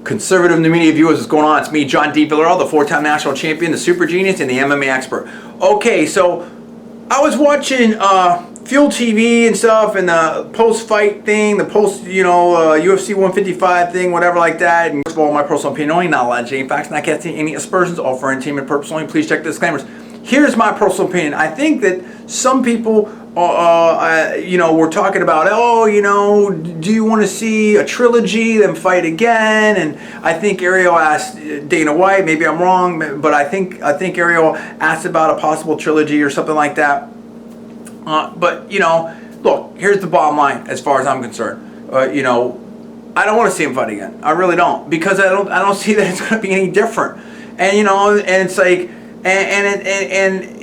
Conservative media viewers, what's going on? It's me, John D. Villarreal, the 4-time national champion, the super genius, and the MMA expert. Okay, so I was watching Fuel TV and stuff, and the post-fight thing, the UFC 155 thing, whatever like that. And first of all, my personal opinion only, not alleged facts, not casting any aspersions, all for entertainment purpose only. Please check the disclaimers. Here's my personal opinion. I think that some people, we're talking about, do you want to see a trilogy, them fight again? And I think Ariel asked Dana White, maybe I'm wrong, but I think Ariel asked about a possible trilogy or something like that. But look, here's the bottom line as far as I'm concerned. I don't want to see him fight again. I really don't, because I don't see that it's going to be any different. And and it's like, and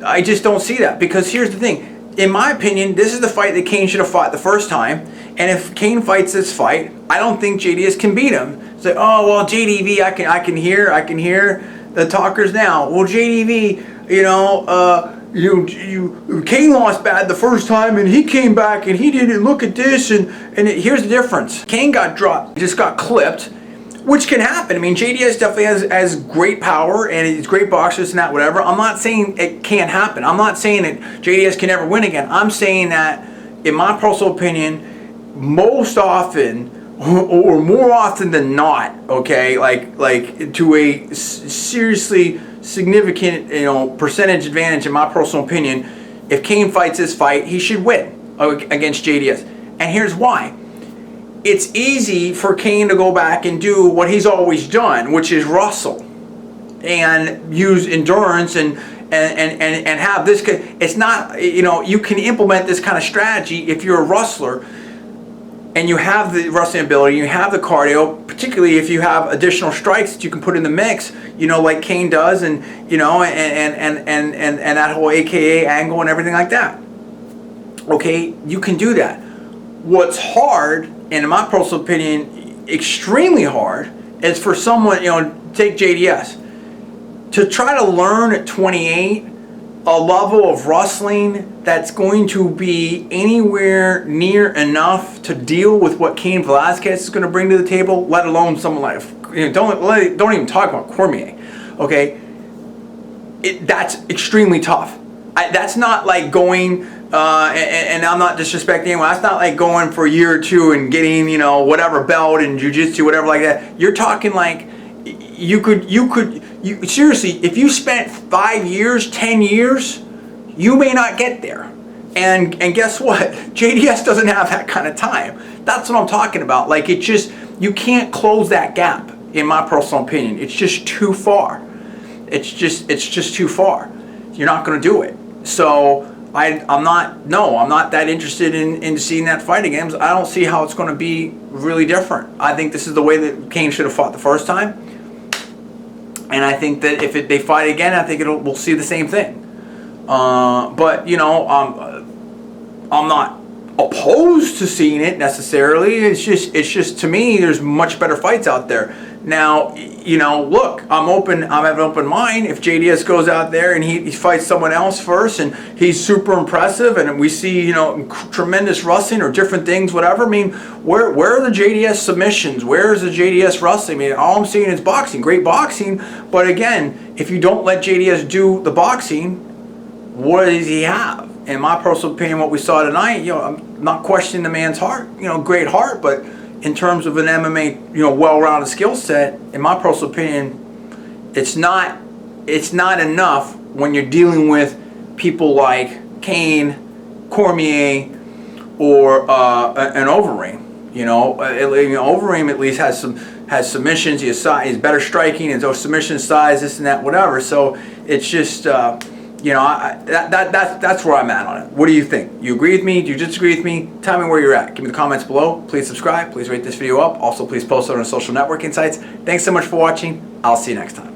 I just don't see that, because here's the thing. In my opinion, this is the fight that Cain should have fought the first time. And if Cain fights this fight, I don't think JDS can beat him. It's like, oh well, JDV, I can hear the talkers now. Well, JDV, Cain lost bad the first time, and he came back and he didn't look at this, and here's the difference. Cain got dropped, just got clipped, which can happen. I mean, JDS definitely has great power, and he's great boxers and that, whatever. I'm not saying it can't happen. I'm not saying that JDS can never win again. I'm saying that, in my personal opinion, most often, or more often than not, okay, like to a seriously significant, percentage advantage, in my personal opinion, if Cain fights this fight, he should win against JDS. And here's why. It's easy for Cain to go back and do what he's always done, which is wrestle and use endurance and have this. It's not, you can implement this kind of strategy if you're a wrestler and you have the wrestling ability, you have the cardio, particularly if you have additional strikes that you can put in the mix, like Cain does, and and that whole AKA angle and everything like that. Okay, you can do that. What's hard, and in my personal opinion, extremely hard, is for someone, take JDS, to try to learn at 28 a level of wrestling that's going to be anywhere near enough to deal with what Cain Velasquez is going to bring to the table, let alone someone like, don't even talk about Cormier, okay? That's extremely tough. That's not like going, and I'm not disrespecting anyone, that's not like going for a year or two and getting, whatever belt in jiu-jitsu, whatever like that. You're talking like, you seriously, if you spent 5 years, 10 years, you may not get there. And guess what? JDS doesn't have that kind of time. That's what I'm talking about. Like, you can't close that gap, in my personal opinion. It's just too far. It's just too far. You're not going to do it. So I'm not that interested in seeing that fight again. I don't see how it's going to be really different. I think this is the way that Cain should have fought the first time. And I think that if they fight again, I think we'll see the same thing. But I'm not opposed to seeing it necessarily. It's just to me, there's much better fights out there. Now, look, I have an open mind. If JDS goes out there and he fights someone else first, and he's super impressive, and we see, tremendous wrestling or different things, whatever. I mean, where are the JDS submissions? Where is the JDS wrestling? I mean, all I'm seeing is boxing, great boxing. But again, if you don't let JDS do the boxing, what does he have? In my personal opinion, what we saw tonight, I'm not questioning the man's heart, great heart, but in terms of an MMA, well-rounded skill set, in my personal opinion, it's not enough when you're dealing with people like Cain, Cormier, or an Overeem. Overeem at least has submissions. He's better striking, and those submission size, this and that, whatever. So it's just. That's where I'm at on it. What do you think? You agree with me? Do you disagree with me? Tell me where you're at. Give me the comments below. Please subscribe. Please rate this video up. Also, please post it on social networking sites. Thanks so much for watching. I'll see you next time.